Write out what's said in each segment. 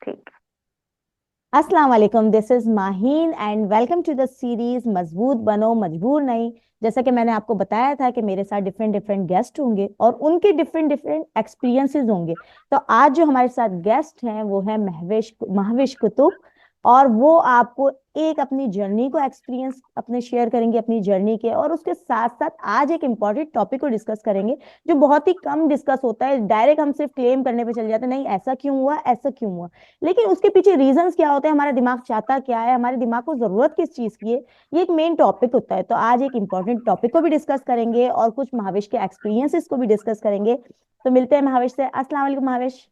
ठीक अस्सलाम वालेकुम। This is Maheen and welcome to the series मजबूत बनो मजबूर नहीं। जैसा कि मैंने आपको बताया था कि मेरे साथ डिफरेंट डिफरेंट गेस्ट होंगे और उनके डिफरेंट डिफरेंट एक्सपीरियंसेस होंगे। तो आज जो हमारे साथ गेस्ट हैं वो है महविश महविश कुतुब। और वो आपको एक अपनी जर्नी को एक्सपीरियंस अपने शेयर करेंगे, अपनी जर्नी के, और उसके साथ साथ आज एक इम्पॉर्टेंट टॉपिक को डिस्कस करेंगे जो बहुत ही कम डिस्कस होता है। डायरेक्ट हम सिर्फ क्लेम करने पे चले जाते हैं, नहीं ऐसा क्यों हुआ, ऐसा क्यों हुआ। लेकिन उसके पीछे रीजंस क्या होते हैं, हमारा दिमाग चाहता क्या है, हमारे दिमाग को जरूरत किस चीज की है, ये एक मेन टॉपिक होता है। तो आज एक इंपॉर्टेंट टॉपिक को भी डिस्कस करेंगे और कुछ महाविश के एक्सपीरियंसेस को भी डिस्कस करेंगे। तो मिलते हैं महाविश से। अस्सलाम वालेकुम महाविश।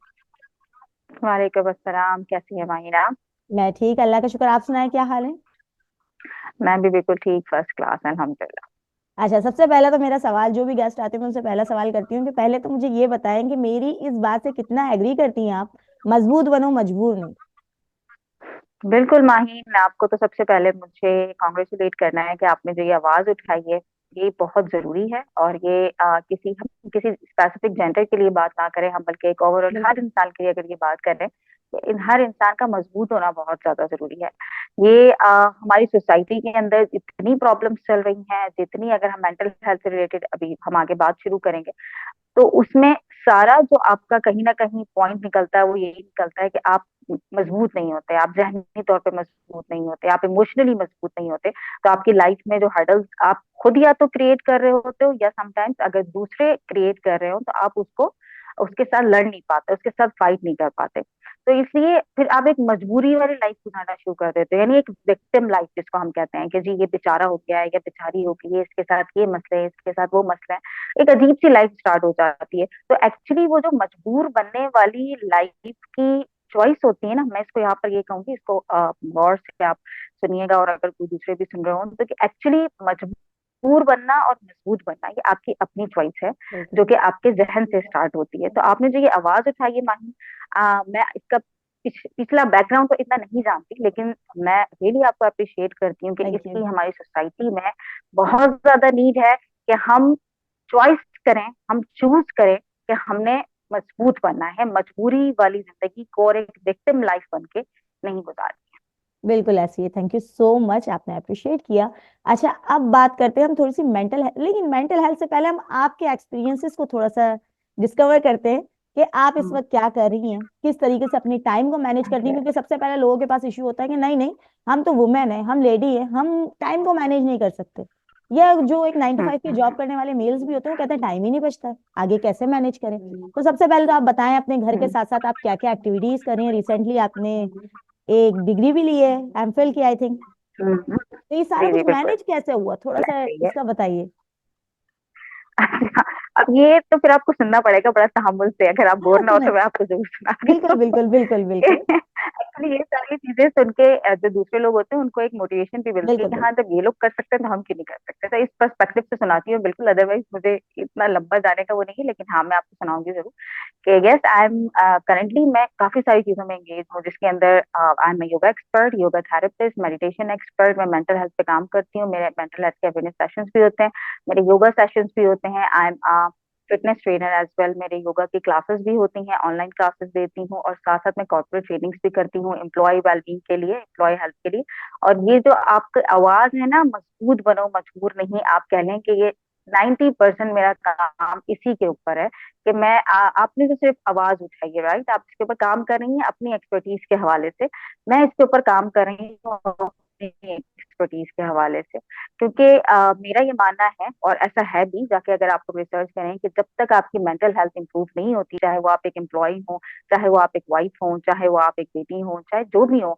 है। वालेकुम अस्सलाम। कैसी है माहिरा? मैं ठीक, अल्लाह का शुक्र। आप सुनाए, क्या हाल है? मैं भी बिल्कुल ठीक, फर्स्ट क्लास अल्हम्दुलिल्लाह। अच्छा, सबसे पहला तो मेरा सवाल, जो भी गेस्ट आते हैं मैं उनसे पहला सवाल करती हूँ कि पहले तो मुझे ये बताएं कि मेरी इस बात से कितना एग्री करती हैं आप, मजबूत बनो मजबूर नहीं। बिल्कुल माहिन, आपको तो सबसे पहले मुझे कॉन्ग्रेचुलेट करना है कि आपने जो ये आवाज उठाई है, ये बहुत जरूरी है। और ये किसी स्पेसिफिक जेंडर के लिए बात ना करें हम, बल्कि एक ओवरऑल हर बिल्कुल। इंसान के लिए अगर ये बात करें कि इन हर इंसान का मजबूत होना बहुत ज्यादा जरूरी है। ये हमारी सोसाइटी के अंदर इतनी प्रॉब्लम्स चल रही हैं, जितनी अगर हम मेंटल हेल्थ से रिलेटेड अभी हम आगे बात शुरू करेंगे, तो उसमें सारा जो आपका कहीं ना कहीं पॉइंट निकलता है वो यही निकलता है कि आप मजबूत नहीं होते, आप जहनी तौर पे मजबूत नहीं होते, आप इमोशनली मजबूत नहीं होते। तो आपकी लाइफ में जो हर्डल्स आप खुद या तो क्रिएट कर रहे होते हो, या समटाइम्स अगर दूसरे क्रिएट कर रहे हो, तो आप उसको उसके साथ लड़ नहीं पाते, उसके साथ फाइट नहीं कर पाते। तो इसलिए फिर आप एक मजबूरी वाली लाइफ गुजारना शुरू कर देते हो, यानी एक विक्टिम लाइफ जिसको हम कहते हैं कि जी ये बेचारा हो गया है या बेचारी हो गई है, इसके साथ ये मसले हैं, इसके साथ वो मसले हैं। एक अजीब सी लाइफ स्टार्ट हो जाती है। तो एक्चुअली वो जो मजबूर बनने वाली लाइफ की चॉइस होती है ना, मैं इसको यहाँ पर ये कहूंगी, इसको गौर से आप सुनिएगा, और अगर कोई दूसरे भी सुन रहे हो तो, कि एक्चुअली मजबूर बनना और मजबूत बनना ये आपकी अपनी चॉइस है, बिल्कुल। जो कि आपके जहन से स्टार्ट होती है। तो आपने जो ये आवाज उठाई है माही, मैं इसका पिछला बैकग्राउंड तो इतना नहीं जानती, लेकिन मैं रियली आपको अप्रिशिएट करती हूँ कि थैंक यू। इसकी हमारी सोसाइटी में बहुत ज्यादा नीड है कि हम चॉइस करें, हम चूज करें कि हमने मजबूत बनना है, मजबूरी वाली जिंदगी को और एक विक्टिम लाइफ बन के नहीं गुजारनी। बिल्कुल ऐसी है। थैंक यू सो मच, आपने अप्रिशिएट किया। अच्छा, अब बात करते हैं हम थोड़ी सी मेंटल हेल्थ, लेकिन मेंटल हेल्थ से पहले हम आपके एक्सपीरियंसेस को थोड़ा सा डिस्कवर करते हैं कि आप इस हम्म, वक्त क्या कर रही हैं, किस तरीके से अपनी टाइम को मैनेज करती हैं। क्योंकि सबसे पहले लोगों के पास इश्यू होता है कि नहीं नहीं, हम तो वुमेन है, हम लेडी है, हम टाइम को मैनेज नहीं कर सकते। या जो एक 9 to 5 की जॉब हम्म, करने वाले मेल्स भी होते हैं, वो कहते हैं टाइम ही नहीं बचता है, आगे कैसे मैनेज करें। तो सबसे पहले तो आप बताएं अपने घर के हम्म, साथ साथ आप क्या क्या एक्टिविटीज कर रही हैं। रिसेंटली आपने एक डिग्री भी ली है, एमफिल की आई थिंक। हम्म। तो ये सारा जी कुछ जी बिल्कुल, मैनेज कैसे हुआ, थोड़ा सा सही है। इसका बताइए। अच्छा, अब ये तो फिर आपको सुनना पड़ेगा बड़ा तहम्मुल से, अगर आप हाँ बोर ना हो सुने। तो मैं आपको जरूर सुनाती बिल्कुल हूँ। बिल्कुल बिल्कुल बिल्कुल। एक्चुअली ये सारी चीजें सुन के जो दूसरे लोग होते हैं उनको एक मोटिवेशन भी मिलती है बिल्कुल कि बिल्कुल। हाँ, जब ये लोग कर सकते हैं तो हम क्यों नहीं कर सकते। तो इस पर्सपेक्टिव से सुनाती हूँ बिल्कुल, अदरवाइज मुझे इतना लंबा जाने का वो नहीं है, लेकिन हाँ मैं आपको सुनाऊंगी जरूर कि यस आई एम करेंटली, मैं काफी सारी चीजों में एंगेज हूँ, जिसके अंदर I am yoga expert, yoga therapist, meditation expert. मैं मेंटल हेल्थ पे काम करती हूँ, मेरे मेंटल हेल्थ के अवेयरनेस सेशंस भी होते हैं, मेरे योगा सेशंस भी होते हैं। I am fitness trainer as well, मेरे योगा की क्लासेस भी होती हैं, ऑनलाइन क्लासेस देती हूँ, और साथ साथ मैं कॉर्पोरेट ट्रेनिंग्स भी करती हूँ एम्प्लॉय वेलबींग के लिए, एम्प्लॉय हेल्थ के लिए। और ये जो आपकी आवाज है ना, मजबूत बनो मजबूर नहीं, आप कह लें कि ये 90% मेरा काम इसी के ऊपर है कि मैं आपने तो सिर्फ आवाज उठाई है, राइट, आप इसके ऊपर काम कर रही हैं अपनी एक्सपर्टीज के हवाले से। मैं इसके ऊपर काम कर रही हूँ अपनी एक्सपर्टीज के हवाले से, क्योंकि मेरा ये मानना है, और ऐसा है भी, जाके अगर आप लोग रिसर्च करें, कि जब तक आपकी मेंटल हेल्थ इंप्रूव नहीं होती, चाहे वो आप एक एम्प्लॉय हो, चाहे वो आप एक वाइफ हो, चाहे वो आप एक बेटी हो, चाहे जो भी हो,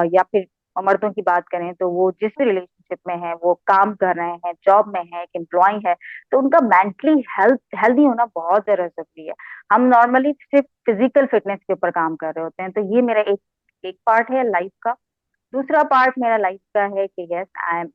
या फिर मर्दों की बात करें तो वो जिस भी रिलेशनशिप में है, वो काम कर रहे हैं, जॉब में है, एक एम्प्लॉय है, तो उनका मेंटली हेल्थी होना बहुत ज्यादा जरूरी है। हम नॉर्मली सिर्फ फिजिकल फिटनेस के ऊपर काम कर रहे होते हैं। तो ये मेरा एक एक पार्ट है लाइफ का। दूसरा पार्ट मेरा लाइफ का है कि yes I am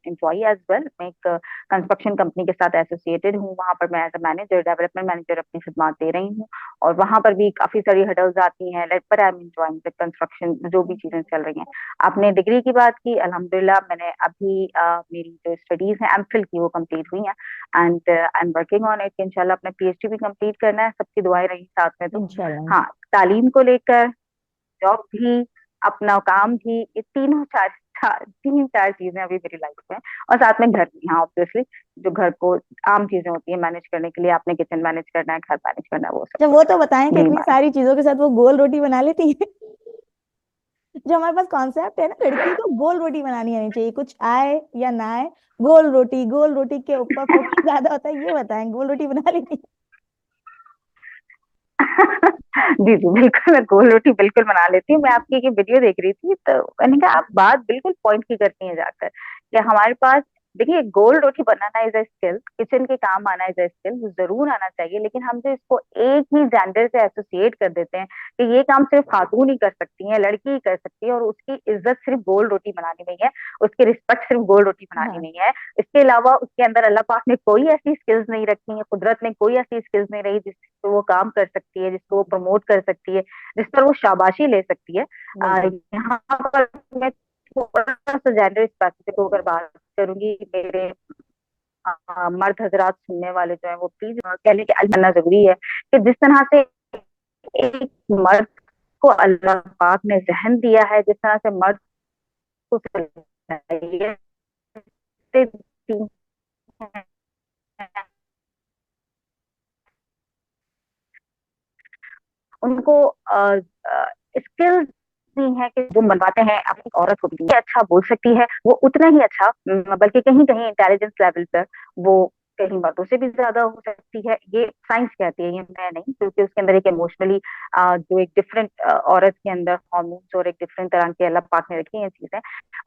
employ as well, मैं एक कंस्ट्रक्शन कंपनी के साथ एसोसिएटेड हूँ, वहां पर मैं as a manager, development manager अपनी खिदमात दे रही हूँ। और वहां पर भी काफी सारी हडल्स आती हैं, लेट पर I am enjoying the construction, जो भी चीजें चल रही हैं। आपने डिग्री की बात की, अल्हम्दुलिल्लाह मैंने अभी मेरी जो स्टडीज हैं एमफिल की, वो कंप्लीट हुई हैं, and I am working on it. इंशाल्लाह अपना पीएचडी भी कंप्लीट करना है, सबकी दुआएं रही साथ में तो। इंशाल्लाह। हाँ, तालीम को लेकर जॉब भी, अपना काम भी, ये तीन चार चीजें अभी मेरी लाइफ में, और साथ में घर भी, हाँ ऑब्वियसली, जो घर को आम चीजें होती है मैनेज करने के लिए, आपने किचन मैनेज करना है, घर मैनेज करना है, वो सब जब वो तो बताएं कि भी इतनी मैनेज। सारी चीजों के साथ वो गोल रोटी बना लेती है। जो हमारे पास कॉन्सेप्ट है ना, लड़की को गोल रोटी बनानी आनी चाहिए, कुछ आए या ना आए, गोल रोटी के ऊपर फोकस ज्यादा होता है, ये बताएं गोल रोटी बना लेती है? जी जी बिल्कुल, मैं गोल रोटी बिल्कुल बना लेती हूँ। मैं आपकी एक वीडियो देख रही थी तो मैंने कहा आप बात बिल्कुल पॉइंट की करती हैं जाकर, कि हमारे पास, देखिए गोल रोटी बनाना इज अ स्किल, किचन के काम आना इज अ स्किल, वो जरूर आना चाहिए, लेकिन हम जो इसको एक ही जेंडर से एसोसिएट कर देते हैं कि ये काम सिर्फ खातून ही कर सकती है, लड़की ही कर सकती है, और उसकी इज्जत सिर्फ गोल रोटी बनाने में ही है, उसकी रिस्पेक्ट सिर्फ गोल रोटी बनाने हाँ। में ही है। इसके अलावा उसके अंदर अल्लाह पाक ने कोई ऐसी स्किल्स नहीं रखी है, कुदरत ने कोई ऐसी स्किल्स नहीं रही जिसको वो काम कर सकती है, जिसको वो प्रमोट कर सकती है, जिस पर वो शाबाशी ले सकती है। बिल्कुल। यहाँ पर मैं थोड़ा सा जेंडर स्पेसिफिक होकर बात करूंगी, मेरे मर्द हजरात सुनने वाले जो है वो प्लीज कहने के करना जरूरी है कि जिस तरह से एक मर्द को अल्लाह पाक ने जहन दिया है, जिस तरह से मर्द को सलाहियत दी है, उनको स्किल्स दी है कि जो बनवाते हैं अपनी औरत को भी अच्छा बोल सकती है, वो उतना ही अच्छा, बल्कि कहीं कहीं इंटेलिजेंस लेवल पर वो कहीं मर्दों से भी ज्यादा हो सकती है, ये साइंस कहती है, ये मैं नहीं, क्योंकि उसके अंदर एक इमोशनली जो एक डिफरेंट औरत के अंदर हार्मोन्स और एक डिफरेंट तरह के अल्लाह पाक ने रखी हैं चीजें,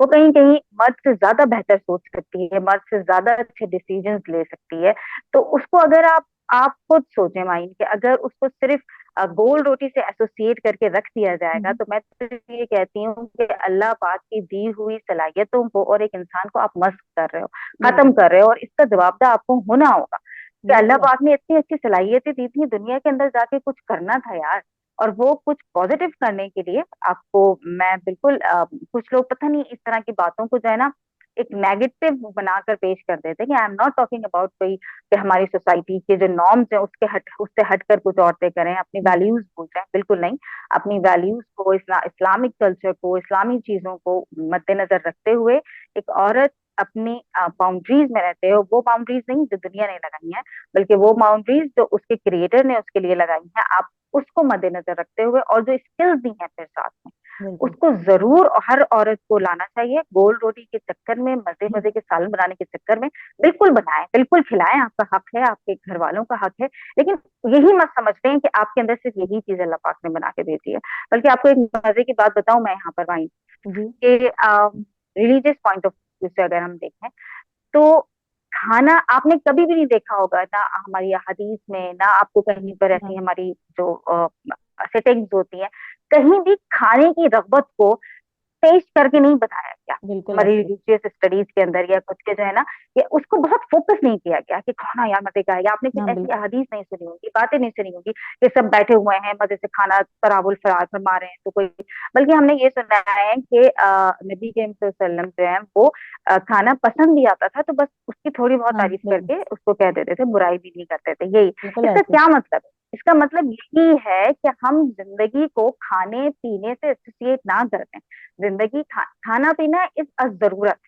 वो कहीं कहीं मर्द से ज्यादा बेहतर सोच सकती है, मर्द से ज्यादा अच्छे डिसीजंस ले सकती है। तो उसको अगर आप खुद सोचें माइंड के, अगर उसको सिर्फ गोल रोटी से एसोसिएट करके रख दिया जाएगा, हम्म। तो मैं तो ये कहती हूँ कि अल्लाह पाक की दी हुई सलाहियतों को और एक इंसान को आप मस्क कर रहे हो, खत्म बिल्कुल। कर रहे हो, और इसका जवाबदार आपको होना होगा कि अल्लाह बिल्कुल। पाक ने इतनी अच्छी सलाहियतें दी थी, दुनिया के अंदर जाके कुछ करना था यार, और वो कुछ पॉजिटिव करने के लिए आपको, मैं बिल्कुल कुछ लोग पता नहीं इस तरह की बातों को जो है ना एक नेगेटिव बनाकर पेश कर देते हैं, कि I am not talking about कोई कि हमारी सोसाइटी के जो नॉर्म्स हैं उससे हटकर कुछ औरतें करें, अपनी हम्म। वैल्यूज भूल जाएं, बिल्कुल नहीं। अपनी वैल्यूज को, इस्लामिक कल्चर को, इस्लामी चीजों को मद्देनजर रखते हुए एक औरत अपनी बाउंड्रीज में रहते हो, वो बाउंड्रीज नहीं जो दुनिया ने लगाई हैं, बल्कि वो बाउंड्रीज जो उसके क्रिएटर ने उसके लिए लगाई हैं, आप उसको मद्देनजर रखते हुए, और जो स्किल्स दी हैं फिर साथ में, बिल्कुल। उसको जरूर हर औरत को लाना चाहिए। गोल रोटी के चक्कर में, मजे मजे के सालन बनाने के चक्कर में बिल्कुल बनाएं, बिल्कुल खिलाएं, आपका हक है, आपके घर वालों का हक है, लेकिन यही मत समझते हैं कि आपके अंदर सिर्फ यही चीज अल्लाह पाक ने बना के भेजी है। बल्कि आपको एक मजे की बात बताऊं मैं यहाँ पर भाई, जी। कि रिलीजियस पॉइंट ऑफ व्यू से अगर हम देखें, तो खाना आपने कभी भी नहीं देखा होगा ना हमारी हदीस में, ना आपको कहीं पर ऐसी हाँ। हमारी जो सेटिंग्स होती हैं, कहीं भी खाने की रगबत को टेस्ट करके नहीं बताया गया बिल्कुल हमारी ऐसे। रिलीजियस स्टडीज के अंदर, या कुछ के जो है ना, ये उसको बहुत फोकस नहीं किया गया कि खाना यार मजे का है, या आपने कुछ हाँ। ऐसी बिल्कुल। हदीस नहीं सुनी होगी, बातें नहीं सुनी होगी कि सब बैठे हुए हैं मजे से खाना तरावुल फरार फरमा रहे हैं तो कोई, बल्कि हमने ये सुना है कि नबी करीम सल्लल्लाहु अलैहि वसल्लम जो है वो खाना पसंद भी आता था तो बस उसकी थोड़ी बहुत हाँ। तारीफ बिल्कुल। करके उसको कह देते थे, बुराई भी नहीं करते थे, यही। बिल्कुल इसका ऐसे। क्या मतलब है? इसका मतलब यही है कि हम जिंदगी को खाने पीने से एसोसिएट ना करते, जिंदगी खाना पीना इज अ जरूरत,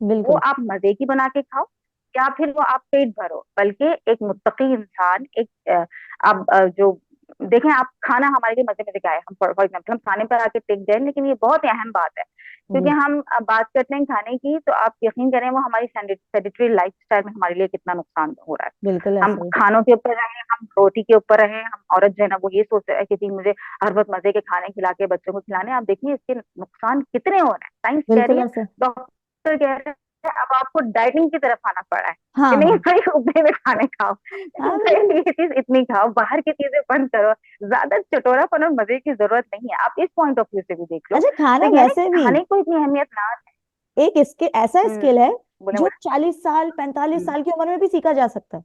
वो बिल्कुल। आप मजे की बना के खाओ या फिर वो आप पेट भरो, बल्कि एक मुत्तकी इंसान, एक आप जो देखें, आप खाना हमारे लिए मजे मजे का है, हम फॉर एग्जाम्पल हम खाने पर आके टिक जाए, लेकिन ये बहुत ही अहम बात है, क्योंकि जी। हम बात करते हैं खाने की, तो आप यकीन करें वो हमारी सेडेटरी लाइफ स्टाइल में हमारे लिए कितना नुकसान हो रहा है। बिल्कुल हम ऐसे ही। खानों के ऊपर रहे, हम रोटी के ऊपर रहे, हम औरत जो है ना वो ये सोच रहा है कि जी मुझे हर वक्त मजे के खाने खिला के बच्चों को खिलाने, आप देखिए इसके नुकसान कितने हो रहे हैं, साइंस कह रही बिल्कुल है, ऐसे। डॉक्टर कह रहे हैं, अब आपको डाइटिंग की तरफ आना पड़ा है कि हाँ। नहीं हाँ। भाई उबले में खाने खाओ, हाँ। बिल्कुल। ये चीज इतनी खाओ, बाहर की चीजें बंद करो, ज्यादा चटोरापन और मजे की जरूरत नहीं है, आप इस पॉइंट ऑफ व्यू से भी देख लो। अच्छा, खाना तो यानी वैसे भी खाने को इतनी अहमियत ना। एक स्किल, ऐसा स्किल है बोले जो बोले। 40 साल 45 साल हम्म, की उम्र में भी सीखा जा सकता है।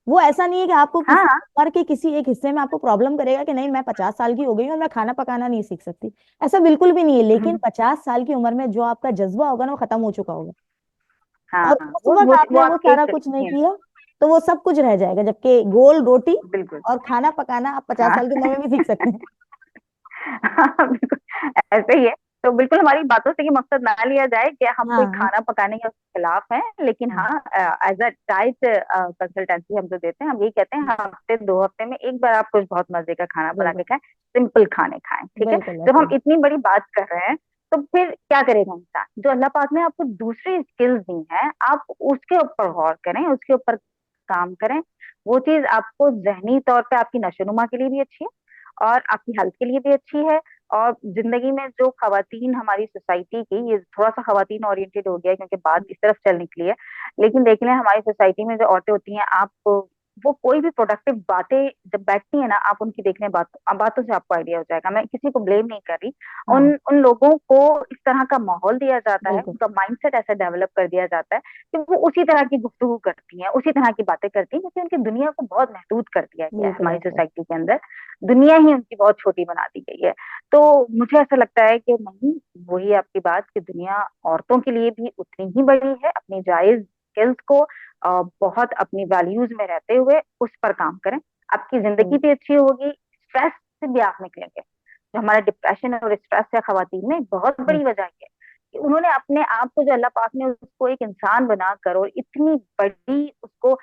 वो ऐसा नहीं है कि आपको किसी हाँ उम्र के किसी एक हिस्से में आपको प्रॉब्लम करेगा कि नहीं मैं 50 साल की हो गई हूँ और मैं खाना पकाना नहीं सीख सकती। ऐसा बिल्कुल भी नहीं है, लेकिन 50 साल की उम्र में जो आपका जज्बा होगा ना वो खत्म हो चुका होगा, हाँ और हाँ, उस वक्त वो आपने वो आपके सारा एक कुछ नहीं किया तो वो सब कुछ रह जाएगा, जबकि गोल रोटी बिल्कुल। और खाना पकाना आप 50 साल की हाँ उम्र में भी सीख सकते हैं। हाँ, बिल्कुल। ऐसे ही है। तो बिल्कुल हमारी बातों से ये मकसद ना लिया जाए कि हम कोई हाँ खाना पकाने के खिलाफ हैं, लेकिन हाँ। हाँ, एज अ डाइट कंसल्टेंसी हम जो देते हैं, हम यही कहते हैं हफ्ते 2 हफ्ते में एक बार आप कुछ बहुत मजे का खाना बना के बिल्कुल खाएं, सिंपल खाने खाएं, ठीक है। बिल्कुल जब ऐसे हम ही। इतनी बड़ी बात कर रहे हैं, तो फिर क्या करेगा इंसान? जो अल्लाह पाक ने आपको दूसरी स्किल्स दी हैं, आप उसके ऊपर गौर करें, उसके ऊपर काम करें। वो चीज आपको जहनी तौर पे आपकी नशोनुमा के लिए भी अच्छी है, और आपकी हेल्थ के लिए भी अच्छी है। और जिंदगी में जो खवातीन हमारी सोसाइटी की, ये थोड़ा सा खवातीन ओरिएंटेड हो गया है क्योंकि बात इस तरफ चल निकली है, लेकिन देख लें हमारी सोसाइटी में जो औरतें होती हैं, आप वो कोई भी प्रोडक्टिव बातें जब बैठती है ना, आप उनकी देख लें, बातों से आपको आइडिया हो जाएगा। मैं किसी को ब्लेम नहीं कर रही, उन हाँ उन लोगों को इस तरह का माहौल दिया जाता है, बिल्कुल। उनका माइंडसेट ऐसा डेवलप कर दिया जाता है कि वो उसी तरह की गुफ्तगू करती हैं, उसी तरह की बातें करती हैं, क्योंकि उनकी दुनिया को बहुत महदूद कर दिया गया है बिल्कुल हमारी ऐसे। सोसाइटी के अंदर। दुनिया ही उनकी बहुत छोटी बना दी गई है। तो मुझे ऐसा लगता है कि नहीं, वही आपकी बात कि दुनिया औरतों के लिए भी उतनी ही बड़ी है। अपनी जायज स्किल्स को बहुत अपनी वैल्यूज में रहते हुए उस पर काम करें, आपकी जिंदगी बिल्कुल। भी अच्छी होगी, स्ट्रेस से भी आप निकलेंगे। जो हमारा डिप्रेशन और स्ट्रेस है खवातीन में, बहुत हम्म, बड़ी वजह है कि उन्होंने अपने आप को, जो अल्लाह पाक ने उसको एक इंसान बनाकर और इतनी बड़ी उसको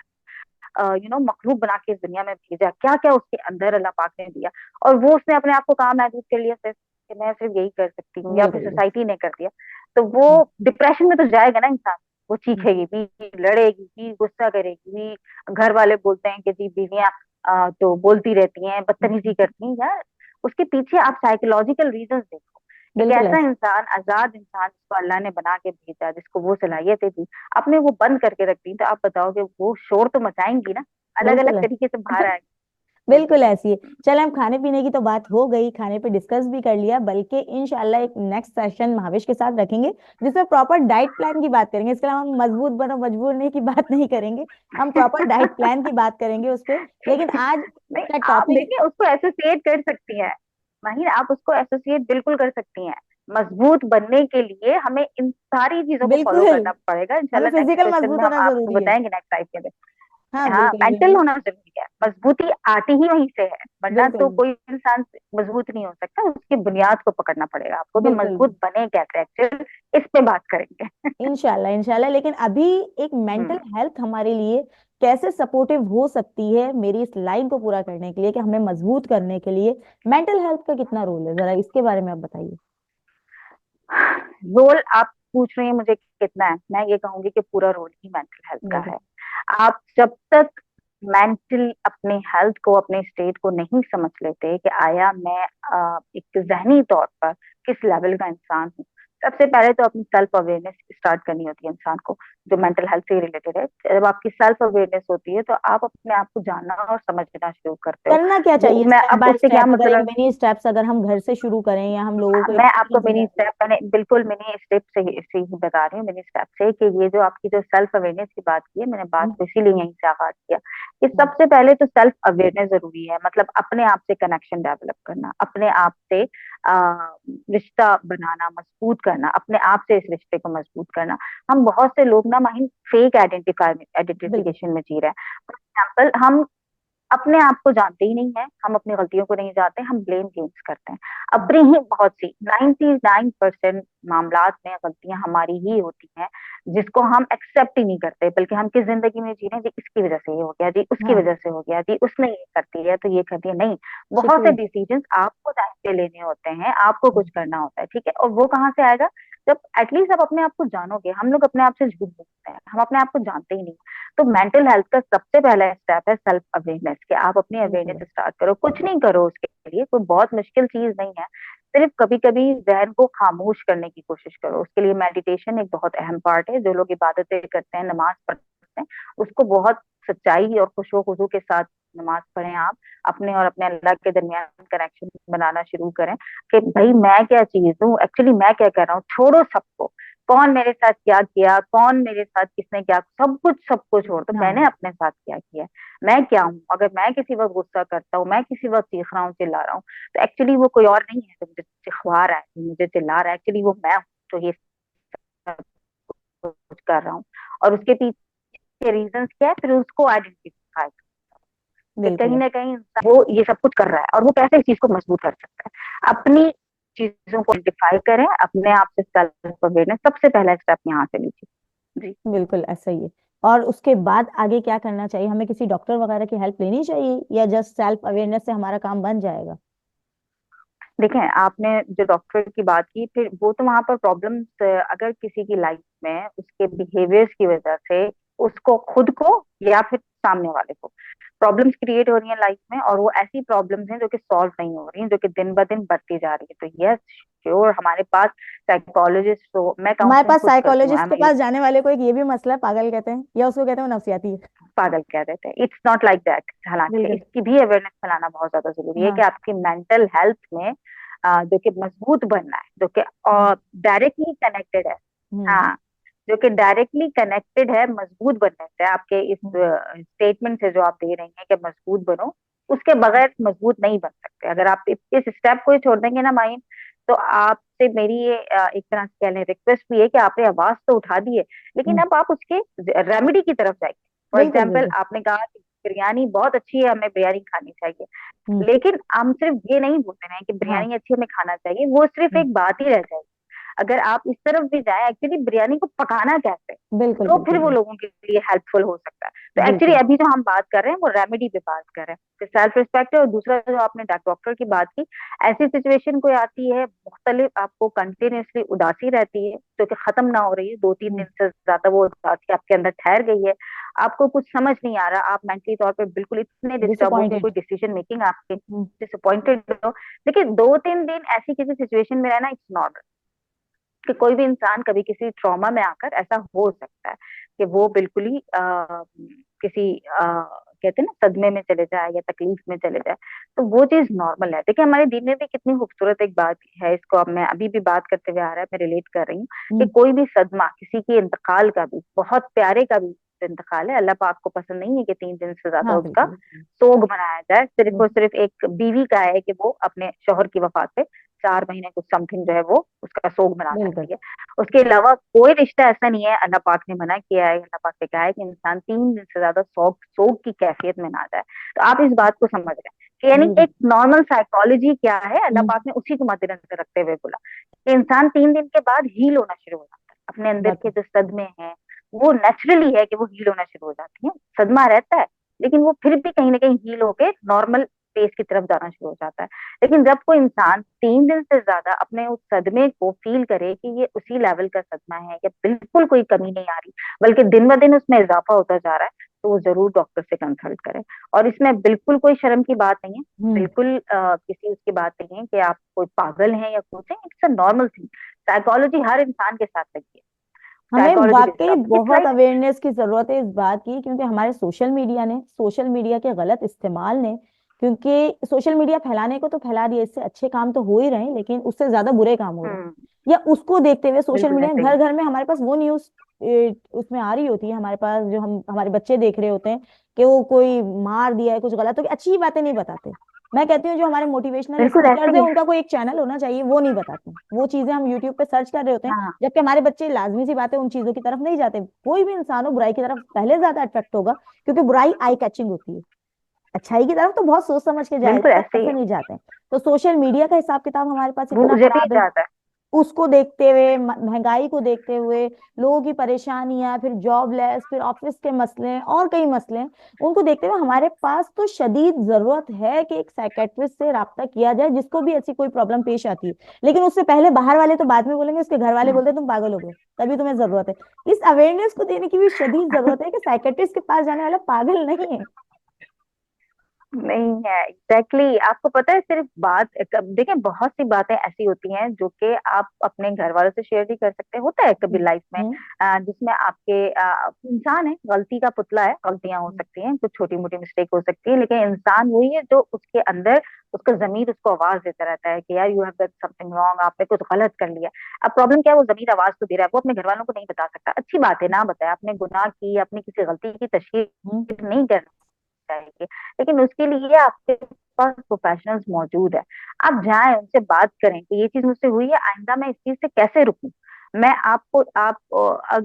मखलूक बना के इस दुनिया में भेजा, क्या क्या उसके अंदर अल्लाह पाक ने दिया, और वो उसने अपने आप को कहाँ महदूद कर लिया सिर्फ कि मैं सिर्फ यही कर सकती हूँ, या फिर बिल्कुल बिल्कुल। सोसाइटी ने कर दिया। तो वो हम्म, डिप्रेशन में तो जाएगा ना इंसान। वो हम्म, चीखेगी भी, लड़ेगी भी, गुस्सा करेगी भी। घर वाले बोलते हैं कि जी बीवियां तो बोलती रहती हैं, बदतमीजी हम्म, करती हैं यार। उसके पीछे आप साइकोलॉजिकल रीजन देखो। एक बिल्कुल ऐसा ऐसे। इंसान, आजाद इंसान जिसको अल्लाह ने बना के भेजा, जिसको वो सलाहियतें दी, आपने वो बंद करके रख दी, तो आप बताओ कि वो शोर तो मचाएंगी ना, अलग अलग बिल्कुल है। तरीके से बाहर आएंगी वो बिल्कुल चीजें। ऐसी है। चल, हम खाने पीने की तो बात हो गई, खाने पे डिस्कस भी कर लिया, बल्कि इंशाल्लाह एक नेक्स्ट सेशन महाविश के साथ रखेंगे जिसमें प्रॉपर डाइट प्लान की बात करेंगे। इसके अलावा हम मजबूत बनो मजबूर नहीं की बात नहीं करेंगे, हम प्रॉपर डाइट प्लान की बात करेंगे उस पे। लेकिन आज नहीं, का आप टॉपिक। देखिए उसको एसोसिएट कर सकती हैं, माहिर, आप उसको एसोसिएट बिल्कुल कर सकती हैं। मजबूत बनने के लिए हमें इन सारी चीजों को फॉलो बिल्कुल, करना पड़ेगा। हमें इंशाल्लाह नेक्स्ट फिजिकल सेशन में मजबूत हम होना आपको जरूरी है। बताएंगे नेक्स्ट टाइप के। हाँ हाँ, बिल्कुल मेंटल बिल्कुल। होना जरूरी है, मजबूती आती ही वहीं से है, वरना तो बिल्कुल कोई इंसान मजबूत नहीं हो सकता। उसकी बुनियाद को पकड़ना पड़ेगा आपको। तो बिल्कुल। मजबूत बने कैसे एक्चुअल, इस पे बात करेंगे। इंशाल्लाह इंशाल्लाह। लेकिन अभी एक मेंटल हम्म। हेल्थ हमारे लिए कैसे सपोर्टिव हो सकती है मेरी इस लाइन को पूरा करने के लिए, कि हमें मजबूत करने के लिए मेंटल हेल्थ का कितना रोल है, जरा इसके बारे में आप बताइए। रोल आप पूछ रही हैं मुझे कितना है, मैं ये कहूंगी कि पूरा रोल ही मेंटल हेल्थ का बिल्कुल। है। आप जब तक मेंटल अपने हेल्थ को, अपने स्टेट को नहीं समझ लेते कि आया मैं एक जहनी तौर पर किस लेवल का इंसान हूँ, सबसे पहले तो अपनी सेल्फ अवेयरनेस स्टार्ट करनी होती है इंसान को, जो मेंटल हेल्थ से रिलेटेड है। जब आपकी सेल्फ अवेयरनेस होती है, तो आप अपने आप को जानना और समझना शुरू करते हो। करना क्या वो चाहिए मैं स्टेप अब बाय उससे क्या स्टेप, अगर एक मतलब, मिनी स्टेप्स अगर हम घर से शुरू करें या हम लोगों को एक मैं आपको रूटीन मिनी बता दें। स्टेप, मैंने बिल्कुल मिनी स्टेप से ही बता रही हूँ, मिनी स्टेप से, कि ये जो आपकी जो सेल्फ अवेयरनेस की बात की है, मैंने बात हम्म, तो इसीलिए यहीं से आगाज किया कि हम्म, सबसे पहले तो सेल्फ अवेयरनेस जरूरी है। मतलब अपने आप से कनेक्शन डेवलप करना, अपने आप से रिश्ता बनाना, मजबूत करना, अपने आप से इस रिश्ते को मजबूत करना। हम बहुत से लोग ना माहिर फेक बिल्कुल। आइडेंटिफिकेशन में जी रहे हैं। फॉर एग्जाम्पल, हम अपने आप को जानते ही नहीं है, हम अपनी गलतियों को नहीं जानते, हम ब्लेम गेम्स करते हैं हम्म, अपनी ही। बहुत सी 99% मामलात में गलतियां हमारी ही होती हैं, जिसको हम एक्सेप्ट ही नहीं करते, बल्कि हम किस जिंदगी में जी रहे हैं, जी इसकी वजह से ये हो गया, जी उसकी हाँ वजह से हो गया, जी उसने ये कर दिया तो ये कर दिया। नहीं, बहुत से शिकवे। डिसीजंस आपको टाइम पे लेने होते हैं, आपको हम्म, कुछ करना होता है, ठीक है। और वो कहाँ से आएगा? जब एटलीस्ट आप अपने आप को जानोगे। हम लोग अपने आप से झूठ बोलते हैं, हम अपने आप को जानते ही नहीं। तो मेंटल हेल्थ का सबसे पहला स्टेप है सेल्फ अवेयरनेस, कि आप अपनी बिल्कुल अवेयरनेस स्टार्ट करो। कुछ नहीं करो उसके लिए, कोई बहुत मुश्किल चीज नहीं है। सिर्फ कभी कभी जहन को खामोश करने की कोशिश करो। उसके लिए मेडिटेशन एक बहुत अहम पार्ट है। जो लोग इबादतें करते हैं, नमाज पढ़ते हैं, उसको बहुत सच्चाई और खुशो खुजू के साथ नमाज पढ़ें आप। अपने और अपने अल्लाह के दरमियान कनेक्शन बनाना शुरू करें कि भाई मैं क्या चीज हूँ, एक्चुअली मैं क्या कर रहा हूँ। छोड़ो सबको, कौन मेरे साथ क्या किया, कौन मेरे साथ किसने क्या, सब कुछ छोड़ दो, हाँ मैंने अपने साथ क्या किया है, मैं क्या हूँ। अगर मैं किसी वक्त गुस्सा करता हूँ, मैं किसी वक्त चीख रहा हूँ, चिल्ला रहा हूँ, तो एक्चुअली वो कोई और नहीं है जो मुझे चिखवा रहा है, जो मुझे चिल्ला रहा है। एक्चुअली वो मैं हूँ जो ये सब कुछ कर रहा हूँ। और उसके पीछे रीजन क्या है, फिर उसको आइडेंटिफाई, कि कहीं बिल्कुल। ना कहीं इंसान वो ये सब कुछ कर रहा है, और वो कैसे इस चीज को मजबूत कर सकता है। अपनी चीजों को आइडेंटिफाई करें, अपने आप से सेल्फ अवेयरनेस सबसे पहला स्टेप यहाँ से लीजिए। जी। बिल्कुल ऐसा ही है। और उसके बाद आगे क्या करना चाहिए? हमें किसी डॉक्टर वगैरह की हेल्प लेनी चाहिए या जस्ट सेल्फ अवेयरनेस से हमारा काम बन जाएगा? देखें, आपने जो डॉक्टर की बात की, फिर वो तो वहां पर प्रॉब्लम्स, अगर किसी की लाइफ में उसके बिहेवियर्स की वजह से उसको खुद को या फिर सामने वाले को प्रॉब्लम्स क्रिएट हो रही हैं लाइफ में, और वो ऐसी प्रॉब्लम्स हैं जो कि सॉल्व नहीं हो रही हैं, जो कि दिन ब दिन बढ़ती जा रही है, तो यस श्योर हमारे पास साइकोलॉजिस्ट, तो मैं हमारे काउंसलिंग पास खुद करती हूँ, साइकोलॉजिस्ट के पास जाने वाले को एक ये भी मसला है, पागल कहते हैं या उसको कहते हैं वो नफसियाती है। पागल कह देते हैं। It's not like that. हालांकि बिल्कुल। इसकी भी अवेयरनेस फैलाना बहुत ज्यादा जरूरी है कि हाँ। आपकी मेंटल हेल्थ में जो कि मजबूत बनना है, जो कि हम्म। डायरेक्टली कनेक्टेड है। हम्म। हाँ, जो कि डायरेक्टली कनेक्टेड है मजबूत बनने से, आपके इस हम्म। स्टेटमेंट से जो आप दे रही हैं कि मजबूत बनो, उसके बगैर मजबूत नहीं बन सकते। अगर आप इस स्टेप को ही छोड़ देंगे ना माइन, तो आपसे मेरी ये एक तरह से कह लें रिक्वेस्ट भी है कि आपने आवाज तो उठा दी है, लेकिन हम्म। अब आप उसके रेमेडी की तरफ जाइए। फॉर बिल्कुल एग्जाम्पल, बिल्कुल। आपने कहा कि बिरयानी बहुत अच्छी है, हमें बिरयानी खानी चाहिए, हम्म। लेकिन हम सिर्फ ये नहीं बोलते रहे कि हाँ। बिरयानी अच्छी हमें खाना चाहिए, वो सिर्फ हम्म। एक बात ही रह जाएगी। अगर आप इस तरफ भी जाए एक्चुअली बिरयानी को पकाना कैसे, बिल्कुल तो फिर बिल्कुल वो बिल्कुल। लोगों के लिए हेल्पफुल हो सकता है। तो एक्चुअली बिल्कुल। अभी जो हम बात कर रहे हैं वो रेमेडी पे बात कर रहे हैं, सेल्फ रिस्पेक्ट है। और दूसरा जो आपने डॉक्टर की बात की, ऐसी सिचुएशन कोई आती है मुख्तलिफ, आपको कंटिन्यूसली उदासी रहती है जो कि खत्म ना हो रही है, 2-3 दिन हम्म। से ज्यादा वो उदासी आपके अंदर ठहर गई है, आपको कुछ समझ नहीं आ रहा, आप मेंटली तौर पे बिल्कुल इतने डिस्टर्ब हो कि डिसअपॉइंटेड। कोई डिसीजन मेकिंग आपकी हम्म। डिसअपॉइंटेड हो। देखिए, 2-3 दिन ऐसी किसी सिचुएशन में रहना इट्स नॉर्मल, कि कोई भी इंसान कभी किसी ट्रॉमा में आकर ऐसा हो सकता है कि वो बिल्कुल ही किसी कहते हैं ना सदमे में चले जाए या तकलीफ में चले जाए, तो वो चीज नॉर्मल है। देखिए, हमारे दीन में भी कितनी खूबसूरत एक बात है, इसको अब मैं अभी भी बात करते हुए आ रहा है, मैं रिलेट कर रही हूँ कि हम्म। कोई भी सदमा, किसी के इंतकाल का भी, बहुत प्यारे का भी इंतकाल है, अल्लाह पाक को पसंद नहीं है कि 3 दिन से ज्यादा हाँ उसका बिल्कुल बिल्कुल। सोग मनाया जाए। सिर्फ और हम्म। सिर्फ एक बीवी का है कि वो अपने शौहर की वफात पे 4 महीने कुछ समथिंग जो है वो उसका सोग मना बिल्कुल। सकती है। उसके अलावा कोई रिश्ता ऐसा नहीं है, अल्लाह पाक ने मना किया है, अल्लाह पाक ने कहा है कि इंसान 3 दिन से ज्यादा सोग सोग की कैफियत में ना जाए। तो आप इस बात को समझ रहे हैं कि यानी बिल्कुल। एक नॉर्मल साइकोलॉजी क्या है, अल्लाह हम्म। पाक ने उसी को मद्देनजर रखते हुए बोला कि इंसान 3 दिन के बाद हील होना शुरू हो जाता है, अपने अंदर बात के है। जो सदमे हैं वो नेचुरली है कि वो हील होना शुरू हो जाती है। सदमा रहता है, लेकिन वो फिर भी कहीं ना कहीं हील होके नॉर्मल पेस की तरफ जाना शुरू हो जाता है। लेकिन जब कोई इंसान 3 दिन से ज्यादा अपने उस सदमे को फील करे कि ये उसी लेवल का सदमा है या बिल्कुल कोई कमी नहीं आ रही, बल्कि दिन ब दिन उसमें इजाफा होता जा रहा है, तो वो जरूर डॉक्टर से कंसल्ट करे। और इसमें बिल्कुल कोई शर्म की बात नहीं है, हम्म। बिल्कुल किसी उसकी बात नहीं है कि आप कोई पागल हैं या कुछ है, it's a normal thing. Psychology हर इंसान के साथ लगी है, हमें साइकोलॉजी वाकई डिस्टर्ब इट्स बहुत लाइक। अवेयरनेस की जरूरत है इस बात की, क्योंकि हमारे सोशल मीडिया के गलत इस्तेमाल ने, क्योंकि सोशल मीडिया फैलाने को तो फैला दिया, इससे अच्छे काम तो हो ही रहे हैं लेकिन उससे ज्यादा बुरे काम हो रहे हैं। हम्म। या उसको देखते हुए सोशल बिल्कुल मीडिया ऐसे ही घर घर में हमारे पास वो न्यूज उसमें आ रही होती है हमारे पास, जो हम हमारे बच्चे देख रहे होते हैं कि वो कोई मार दिया है, कुछ गलत हो गया, अच्छी बातें नहीं बताते। मैं कहती हूँ जो हमारे मोटिवेशनल बिल्कुल ऐसे स्पीकर्स हैं ही है। उनका कोई एक चैनल होना चाहिए, वो नहीं बताते, वो चीजें हम यूट्यूब पे सर्च कर रहे होते हैं, हाँ, जबकि हमारे बच्चे लाजमी सी बात है उन चीजों की तरफ नहीं जाते। कोई भी इंसान हो बुराई की तरफ पहले ज्यादा अट्रैक्ट होगा, क्योंकि बुराई आई कैचिंग होती है। अच्छाई की तरफ तो बहुत सोच समझ के जाएगा बिल्कुल पर ऐसे ही ऐसे है। नहीं जाते हैं। तो सोशल मीडिया का हिसाब किताब हमारे पास वो इतना मुझे भी खराब है, जाता है। उसको देखते हुए महंगाई को देखते हुए लोगों की परेशानियां, फिर जॉबलेस, फिर ऑफिस के मसले और कई मसले हैं, उनको देखते हुए हमारे पास तो शदीद जरूरत है कि एक साइकेट्रिस्ट से राब्ता किया जाए जिसको भी ऐसी कोई प्रॉब्लम पेश आती है। लेकिन उससे पहले बाहर वाले तो बाद में बोलेंगे, उसके घर वाले बोलते हैं तुम पागल हो गए, तभी तुम्हें जरूरत है। इस अवेयरनेस को देने की भी शदीद जरूरत है कि साइकेट्रिस्ट के पास जाने वाला पागल नहीं है। नहीं है, एग्जैक्टली exactly। आपको पता है, सिर्फ बात देखें, बहुत सी बातें ऐसी होती हैं जो कि आप अपने घर वालों से शेयर नहीं कर सकते, होता है कभी लाइफ में हम्म। जिसमें आपके इंसान है, गलती का पुतला है, गलतियां हो सकती हैं, कुछ छोटी मोटी मिस्टेक हो सकती है, लेकिन इंसान वही है जो उसके अंदर उसका जमीर उसको आवाज देता रहता है कि यार you have done something wrong, आपने कुछ गलत कर लिया। अब प्रॉब्लम क्या है, वो जमीर आवाज तो दे रहा है, वो अपने घर वालों को नहीं बता सकता, अच्छी बात है ना बताए, अपने गुनाह की अपनी किसी गलती की हम्म। तशहीर नहीं कर चाहिए, लेकिन उसके लिए आपके पास प्रोफेशनल्स मौजूद है। आप जाएं, उनसे बात करें कि ये चीज मुझसे हुई है, आइंदा मैं इस चीज से कैसे रुकूं। मैं आपको आप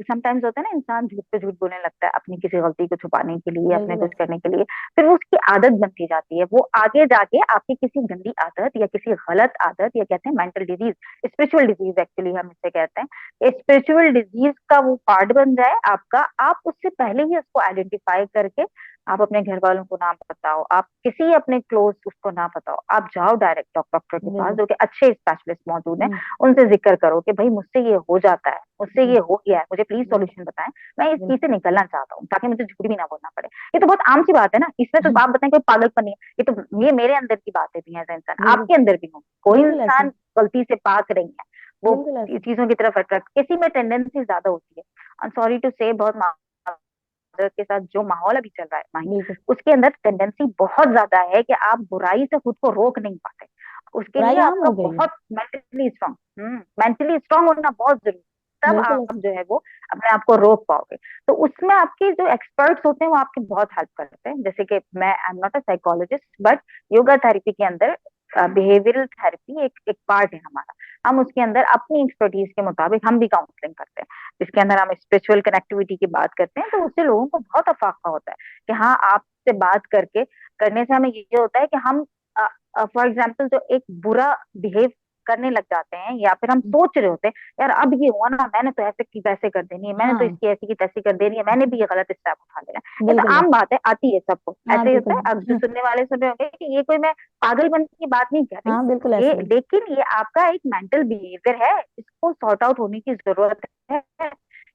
समटाइम्स होता है ना, इंसान झूठ पे झूठ बोलने लगता है अपनी किसी गलती को छुपाने के लिए, अपने बिल्कुल कुछ ऐसे। करने के लिए। फिर वो उसकी आदत बनती जाती है, वो आगे जाके आपकी किसी गंदी आदत या किसी गलत आदत, या कहते हैं mental disease, spiritual disease actually हम इसे कहते हैं, स्पिरिचुअल डिजीज का वो पार्ट बन जाए आपका। आप उससे पहले ही उसको आइडेंटिफाई करके आप अपने घर वालों को ना बताओ, आप किसी अपने क्लोज उसको ना बताओ, आप जाओ डायरेक्ट डॉक्टर के पास, बिल्कुल। जो कि अच्छे स्पेशलिस्ट मौजूद हैं। हम्म। उनसे जिक्र करो कि भाई मुझसे ये हो जाता है, मुझसे हम्म। ये हो गया है, मुझे प्लीज बिल्कुल। सॉल्यूशन बताएं, मैं इस चीज बिल्कुल। से निकलना चाहता हूँ, ताकि मुझे झूठ भी ना बोलना पड़े। ये तो बहुत आम सी बात है ना, इसमें तो आप बताएं कोई पागलपन नहीं है, ये तो ये मेरे अंदर की बातें भी है, एज इंसान बिल्कुल। आपके अंदर भी हो, कोई बिल्कुल ऐसे। इंसान गलती से पाक नहीं है। वो बिल्कुल ऐसे। चीजों की तरफ अट्रैक्ट, किसी में टेंडेंसी ज्यादा होती है, सॉरी टू से, बहुत के साथ जो माहौल अभी चल रहा है माही, बिल्कुल। उसके अंदर टेंडेंसी बहुत ज्यादा है कि आप बुराई से खुद को रोक नहीं पाते। उसके बुराई लिए आम आपका हो गई है। बहुत मेंटली स्ट्रांग होना बहुत जरूरी है, तब बिल्कुल आप ऐसे। जो है वो अपने आप को रोक पाओगे। तो उसमें आपके जो एक्सपर्ट्स होते हैं वो आपकी बहुत हेल्प करते हैं, जैसे कि मैं I am not a psychologist, but yoga therapy के अंदर बिहेवियरल थेरेपी एक एक पार्ट है हमारा। हम उसके अंदर अपनी एक्सपर्टीज के मुताबिक हम भी काउंसलिंग करते हैं, जिसके अंदर हम स्पिरिचुअल कनेक्टिविटी की बात करते हैं। तो उससे लोगों को बहुत अफाका होता है कि हाँ, आपसे बात करके करने से हमें ये होता है कि हम फॉर एग्जाम्पल जो एक बुरा बिहेव करने लग जाते हैं, या फिर हम सोच रहे होते हैं यार अब ये हुआ ना, मैंने तो ऐसे की वैसे कर देनी है, मैंने तो हाँ। इसकी ऐसी की तैसी कर देनी है, मैंने भी ये गलत स्टेप उठा लेना है। ये तो बिल्कुल आम ऐसे। बात है, आती है सबको, हाँ ऐसे ही होता बिल्कुल। है। अब जो सुनने वाले सुन रहे होंगे कि ये कोई मैं पागलपन की बात नहीं कर रही, हाँ बिल्कुल ये ऐसे ही। लेकिन ये आपका एक मेंटल बिहेवियर है, इसको सॉर्ट आउट होने की जरूरत है।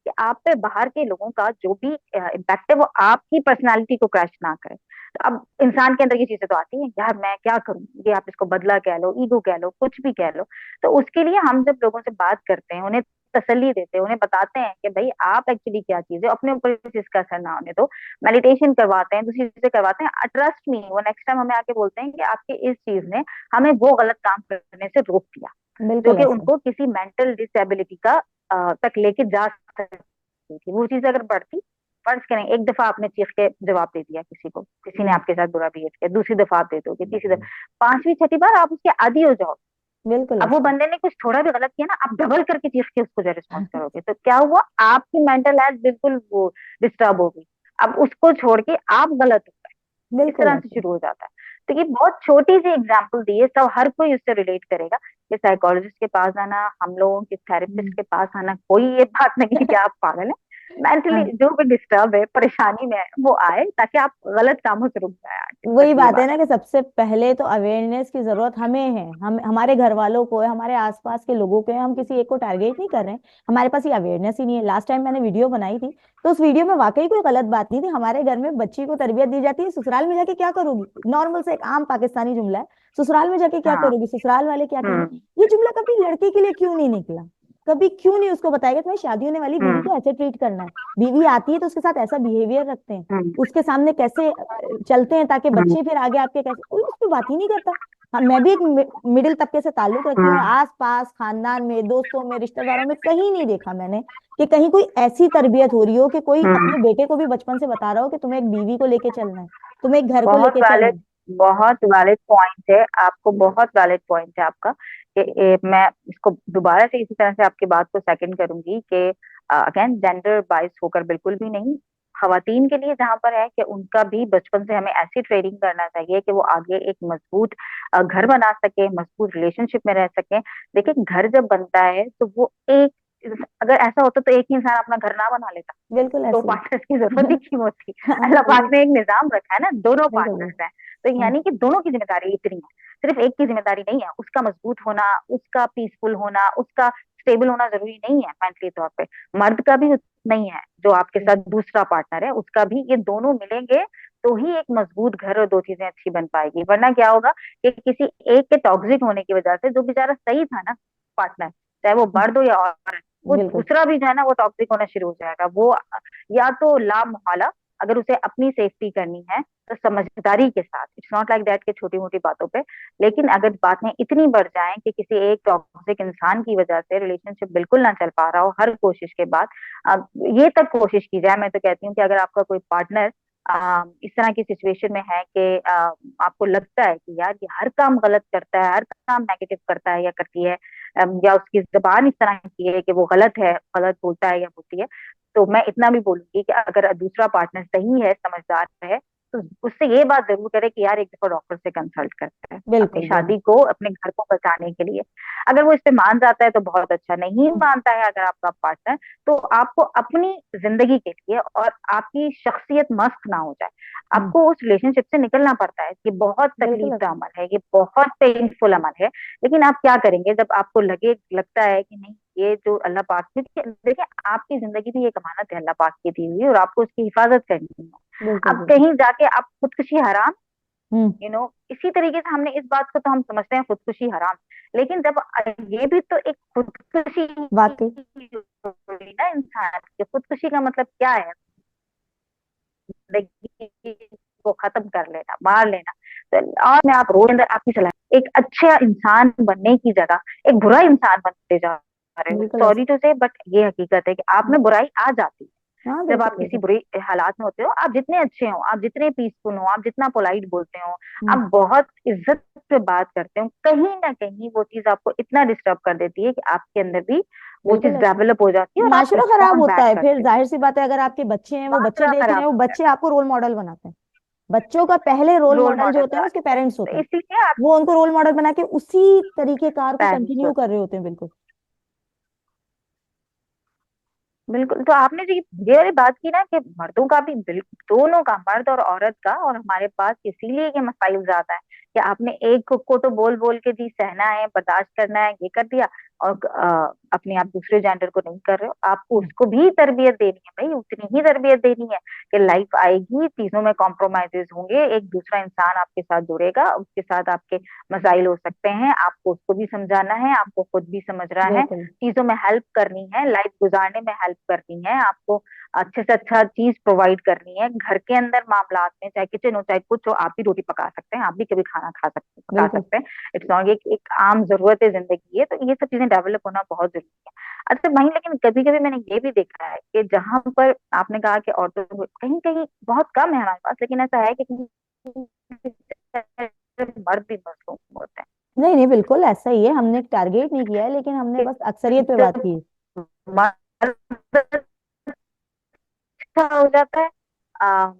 कि आप पे बाहर के लोगों का जो भी इम्पैक्ट है वो आपकी पर्सनालिटी को क्रैश ना करे। तो अब इंसान के अंदर ये चीजें तो आती हैं, यार मैं क्या करूं, ये आप इसको बदला कह लो, ईगो कह लो, कुछ भी कह लो। तो उसके लिए हम जब लोगों से बात करते हैं, उन्हें तसल्ली देते हैं, उन्हें बताते हैं कि भाई आप एक्चुअली क्या चीज है, अपने ऊपर इस चीज का असर ना होने दो, मेडिटेशन करवाते हैं, दूसरी चीजें करवाते हैं, ट्रस्ट मी वो नेक्स्ट टाइम हमें आके बोलते हैं कि आपके इस चीज ने हमें वो गलत काम करने से रोक दिया, जो बिल्कुल कि ऐसे। उनको किसी मेंटल डिसेबिलिटी का तक लेके जा सकती थी। वो चीज अगर बढ़ती, फर्ज करें एक दफा आपने चीख के जवाब दे दिया किसी को, किसी ने हम्म। आपके साथ बुरा बिहेव किया, दूसरी दफा आप दे दोगे, तीसरी दफा, पांचवी छठी बार आप उसके आदी हो जाओ। बिल्कुल अब वो ऐसे। बंदे ने कुछ थोड़ा भी गलत किया ना, आप डबल करके चीख के उसको जो रिस्पॉन्स करोगे, तो क्या हुआ, आपकी मेंटल हेल्थ बिल्कुल वो डिस्टर्ब हो गई। अब उसको छोड़ के आप गलत हो गए, इस बिल्कुल तरह से ऐसे। शुरू हो जाता है। तो ये बहुत छोटी सी एग्जांपल दी है, सब हर कोई उससे रिलेट करेगा कि साइकोलॉजिस्ट के पास आना, हम लोगों के थेरेपिस्ट हम्म। के पास आना, कोई ये बात नहीं है कि आप पागल हैं। मेंटली हाँ। जो भी डिस्टर्ब है, परेशानी में है, वो आए ताकि आप गलत कामों से रुक जाए, बस वही ये बात है बात ना कि सबसे पहले तो अवेयरनेस की जरूरत हमें है, हम हमारे घर वालों को है, हमारे आसपास के लोगों को है, हम किसी एक को टारगेट नहीं कर रहे हैं। हमारे पास ये अवेयरनेस ही नहीं है। लास्ट टाइम मैंने वीडियो बनाई थी, तो उस वीडियो में वाकई कोई गलत बात नहीं थी। हमारे घर में बच्ची को तरबियत दी जाती है, ससुराल में जाके क्या करोगी, नॉर्मल से एक आम पाकिस्तानी जुमला है, ससुराल में जाके है। क्या हाँ। करोगी, ससुराल वाले क्या हम्म। कहेंगे। ये जुमला कभी लड़के के लिए क्यों नहीं निकला, कभी क्यों नहीं उसको बताएगा तुम्हें शादी होने वाली बीवी हम्म। को ऐसे ट्रीट करना है, बीवी आती है तो उसके साथ ऐसा बिहेवियर रखते हैं, हम्म। उसके सामने कैसे चलते हैं ताकि हम्म। बच्चे फिर आगे आपके कैसे, कोई उस पर बात ही नहीं करता। हाँ, मैं भी एक मिडिल तबके से ताल्लुक रखती हूँ, हम्म। आस पास खानदान में, दोस्तों में, रिश्तेदारों में कहीं नहीं देखा मैंने कि कहीं कोई ऐसी तरबियत हो रही हो कि कोई हम्म। अपने बेटे को भी बचपन से बता रहा हो कि तुम्हें एक बीवी को लेके चलना है, तुम्हें एक घर को बहुत लेके चलना वैलिड, है। बहुत वैलिड पॉइंट है आपको, बहुत वैलिड पॉइंट है आपका। कि मैं इसको दोबारा से इसी तरह से आपकी बात को सेकंड करूंगी कि अगेन जेंडर बाइस होकर बिल्कुल भी नहीं, खवातीन के लिए जहां पर है कि उनका भी बचपन से हमें ऐसी ट्रेनिंग करना चाहिए कि वो आगे एक मजबूत घर बना सके, मजबूत रिलेशनशिप में रह सके। देखिए घर जब बनता है तो वो एक, अगर ऐसा होता तो एक ही इंसान अपना घर ना बना लेता, बिल्कुल दो ऐसे ही। पार्टनर्स की जरूरत ही क्यों होती। हाँ अल्लाह पाक बिल्कुल। ने एक निजाम रखा है ना, दोनों बिल्कुल। पार्टनर्स हैं, तो हम्म। यानी कि दोनों की जिम्मेदारी इतनी है, सिर्फ एक की जिम्मेदारी नहीं है। उसका मजबूत होना, उसका पीसफुल होना, उसका स्टेबल होना जरूरी नहीं है मेंटली तौर पे। मर्द का भी उतना ही है, जो आपके साथ दूसरा पार्टनर है उसका भी, ये दोनों मिलेंगे तो ही एक मजबूत घर और दो चीजें अच्छी बन पाएगी। वरना क्या होगा कि किसी एक के टॉक्सिक होने की वजह से जो बेचारा सही था ना पार्टनर, चाहे वो मर्द हो या औरत, वो बिल्कुल। दूसरा भी जो है ना वो टॉक्सिक होना शुरू हो जाएगा। वो या तो ला मुहाला, अगर उसे अपनी सेफ्टी करनी है तो समझदारी के साथ, इट्स नॉट लाइक दैट कि छोटी मोटी बातों पे, लेकिन अगर बातें इतनी बढ़ जाएं कि किसी एक टॉक्सिक इंसान की वजह से रिलेशनशिप बिल्कुल ना चल पा रहा हो हर कोशिश के बाद, अब ये तक कोशिश की जाए। मैं तो कहती हूँ कि अगर आपका कोई पार्टनर इस तरह की सिचुएशन में है कि आपको लगता है कि यार ये हर काम गलत करता है, हर काम नेगेटिव करता है या करती है, या उसकी जबान इस तरह की है कि वो गलत है, गलत बोलता है या बोलती है, तो मैं इतना भी बोलूंगी कि अगर दूसरा पार्टनर सही है, समझदार है, तो उससे ये बात जरूर करे कि यार एक दफा डॉक्टर से कंसल्ट करते हैं अपनी बिल्कुल बिल्कुल। शादी को, अपने घर को बचाने के लिए। अगर वो इस पे मान जाता है तो बहुत अच्छा, नहीं मानता है अगर आपका पार्टनर, तो आपको अपनी जिंदगी के लिए और आपकी शख्सियत मस्त ना हो जाए, हम्म, आपको उस रिलेशनशिप से निकलना पड़ता है। ये बहुत बिल्कुल तकलीफ का ऐसा। अमल है, ये बहुत पेनफुल अमल है। लेकिन आप क्या करेंगे जब आपको लगता है कि नहीं, ये जो अल्लाह पाक, क्योंकि देखिए आपकी जिंदगी भी एक अमानत है अल्लाह पाक की दी हुई, और आपको उसकी हिफाजत करनी है। बिल्कुल अब बिल्कुल। कहीं जाके आप खुदकुशी हराम, हम्म। इसी तरीके से हमने इस बात को तो हम समझते हैं खुदकुशी हराम, लेकिन जब ये भी तो एक खुदकुशी वाकई। हुई ना इंसान की। खुदकुशी का मतलब क्या है? जिंदगी को खत्म कर लेना, मार लेना। तो और मैं आप रोज अंदर आपकी सलाह, एक अच्छा इंसान बनने की जगह एक बुरा इंसान बनते जा रहे हो, बिल्कुल ऐसा। सॉरी टू से, बट ये हकीकत है कि आप में बुराई आ जाती है। हाँ जब बिल्कुल आप किसी बिल्कुल। बुरी हालात में होते हो, आप जितने अच्छे हो, आप जितने पीसफुल हो, आप जितना पोलाइट बोलते हो, हम्म, आप बहुत इज्जत से बात करते हो, कहीं ना कहीं वो चीज आपको इतना डिस्टर्ब कर देती है कि आपके अंदर भी वो चीज बिल्कुल ऐसा। डेवलप हो जाती है और आप माशरा खराब रिस्पॉन्ड होता बैक है, फिर करते हो। जाहिर सी बात है, अगर आपके बच्चे हैं, वो बच्चे माशरा देख रहे खराब हैं, वो हो बच्चे जाता आपको रोल मॉडल बनाते हैं। बच्चों का पहले रोल है, रोल मॉडल जो मॉडल होते हैं, उसके बनाते हैं, पेरेंट्स होते तो हैं। इसीलिए आप वो उनको रोल मॉडल बना के उसी तरीके कार को पेरेंट्स। कंटिन्यू कर रहे होते हैं, बिल्कुल। बिल्कुल, तो आपने जो ये वाली बात की ना कि मर्दों का भी, दोनों का, मर्द और औरत का, और हमारे पास इसीलिए ये मसाइल ज्यादा है कि आपने एक को तो बोल बोल के जी सहना है, बर्दाश्त करना है, ये कर दिया, और अपने आप दूसरे जेंडर को नहीं कर रहे हो। आपको हम्म, उसको भी तरबियत देनी है भाई, उतनी ही तरबियत देनी है कि लाइफ आएगी, चीजों में कॉम्प्रोमाइजेस होंगे, एक दूसरा इंसान आपके साथ जुड़ेगा, उसके साथ आपके मसाइल हो सकते हैं, आपको उसको भी समझाना है, आपको खुद भी समझ रहा है, बिल्कुल चीजों में हेल्प करनी है, लाइफ गुजारने में हेल्प करनी है, आपको अच्छे से अच्छा चीज प्रोवाइड करनी है। घर के अंदर मामलात में, चाहे किचन हो चाहे कुछ हो, आप भी रोटी पका सकते हैं, आप भी कभी खाना खा सकते हैं, पका बिल्कुल। सकते हैं। इट्स नॉट, एक आम जरूरत है जिंदगी है, तो ये सब चीजें डेवलप होना बहुत जरूरी है। अच्छा वहीं, लेकिन कभी कभी मैंने ये भी देखा है कि जहां पर आपने कहा कि औरतों को कहीं कहीं बहुत कम है हमारे पास, लेकिन ऐसा है कि मर्द भी मजलूम होते नहीं नहीं, बिल्कुल ऐसा ही है। हमने टारगेट नहीं किया है, लेकिन हमने हैं बस अक्सरियत पे कि बात की है। जब मर्द अच्छा हो जाता है, आ,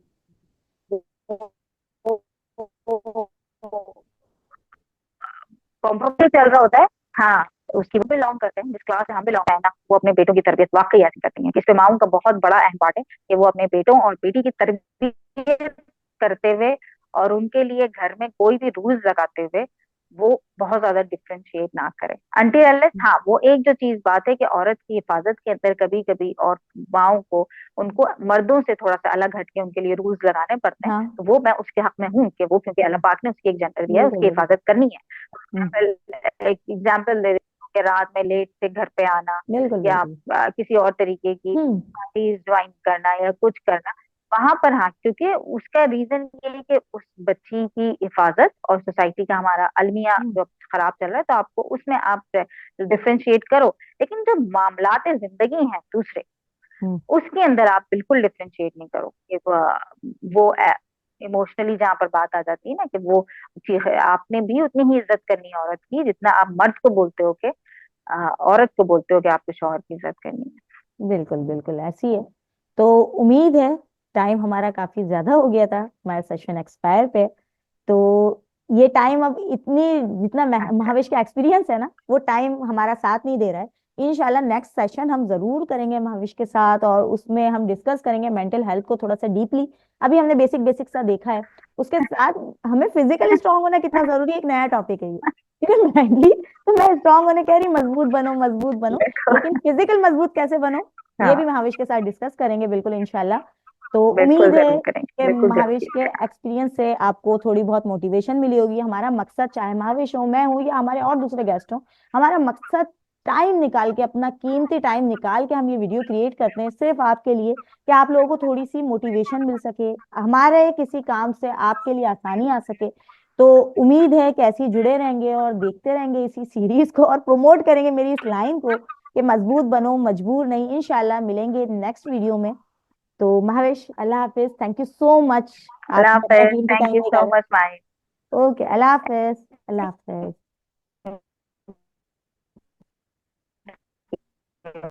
कॉम्प्रोमाइज चल रहा होता है। हाँ, उसकी वो बिलोंग करते हैं, जिस क्लास से हम बिलोंग है ना, वो अपने बेटों की तरबियत वाकई ऐसी करती हैं कि इसमें माओं का बहुत बड़ा अहम पार्ट है कि वो अपने बेटों और बेटी की तरबियत करते हुए और उनके लिए घर में कोई भी रूल्स लगाते हुए वो बहुत ज्यादा डिफ्रेंशिएट ना करे अनटिल अनलेस। हाँ, वो एक जो चीज बात है कि औरत की हिफाजत के अंदर कभी कभी और माओं को, उनको मर्दों से थोड़ा सा अलग हटके उनके लिए रूल्स लगाने पड़ते हैं, हाँ तो वो मैं उसके हक में हूँ कि वो, क्योंकि अल्लाह पाक ने उसकी एक जेंडर दिया है, बिल्कुल उसकी बिल्कुल। हिफाजत करनी है। हम्म, एक एग्जाम्पल दे देती हूँ कि रात में लेट से घर पे आना, बिल्कुल या बिल्कुल। किसी और तरीके की हम्म पार्टीज ज्वाइन करना या कुछ करना, वहां पर हाँ, क्योंकि उसका रीजन ये है कि उस बच्ची की हिफाजत और सोसाइटी का हमारा अलमिया हम्म जो खराब चल रहा है, तो आपको उसमें आप डिफ्रेंशिएट करो। लेकिन जो मामलात जिंदगी हैं दूसरे, हम्म उसके अंदर आप बिल्कुल डिफ्रेंशिएट नहीं करो कि वो इमोशनली जहाँ पर बात आ जाती है ना कि वो चीज है, आपने भी उतनी ही इज्जत करनी है औरत की जितना आप मर्द को बोलते हो कि औरत को बोलते हो कि आपको शौहर की इज्जत करनी है। बिल्कुल बिल्कुल ऐसी है। तो उम्मीद है, टाइम हमारा काफी ज्यादा हो गया था, हमारा सेशन एक्सपायर पे। तो ये टाइम अब इतनी, जितना अच्छा, महाविश का एक्सपीरियंस है ना, वो टाइम हमारा साथ नहीं दे रहा है। इंशाल्लाह नेक्स्ट सेशन हम जरूर करेंगे महाविश के साथ, और उसमें हम डिस्कस करेंगे मेंटल हेल्थ को थोड़ा सा डीपली। अभी हमने बेसिक बेसिक सा देखा है, उसके साथ हमें फिजिकली स्ट्रांग होना कितना जरूरी है, एक नया टॉपिक है ये। क्योंकि मेंटली तो मैं स्ट्रांग होने कह रही, मजबूत बनो मजबूत बनो, देखो, लेकिन फिजिकल मजबूत कैसे बनो, ये भी हाँ, महाविश के साथ डिस्कस करेंगे, बिल्कुल इंशाल्लाह। तो बिल्कुल उम्मीद है जरूर कि करेंगे, बिल्कुल महाविश के जरूर। एक्सपीरियंस से आपको थोड़ी बहुत मोटिवेशन मिली होगी। हमारा मकसद, चाहे महाविश हो, मैं हूँ, या हमारे और दूसरे गेस्ट हो, हमारा मकसद टाइम निकाल के, अपना कीमती टाइम निकाल के हम ये वीडियो क्रिएट करते हैं सिर्फ आपके लिए, कि आप लोगों को थोड़ी सी मोटिवेशन मिल सके, हमारे किसी काम से आपके लिए आसानी आ सके। तो उम्मीद है कि ऐसे ही जुड़े रहेंगे और देखते रहेंगे इसी सीरीज को, और प्रमोट करेंगे मेरी इस लाइन को कि मजबूत बनो मजबूर नहीं। इंशाल्लाह मिलेंगे नेक्स्ट वीडियो में। तो महावेश, अल्लाह हाफिज, थैंक यू सो मच, अल्लाह आपने अपना हाफिज, कीमती थैंक टाइम यू सो निकाला। मच माही। ओके, अल्लाह हाफिज। अल्लाह हाफिज।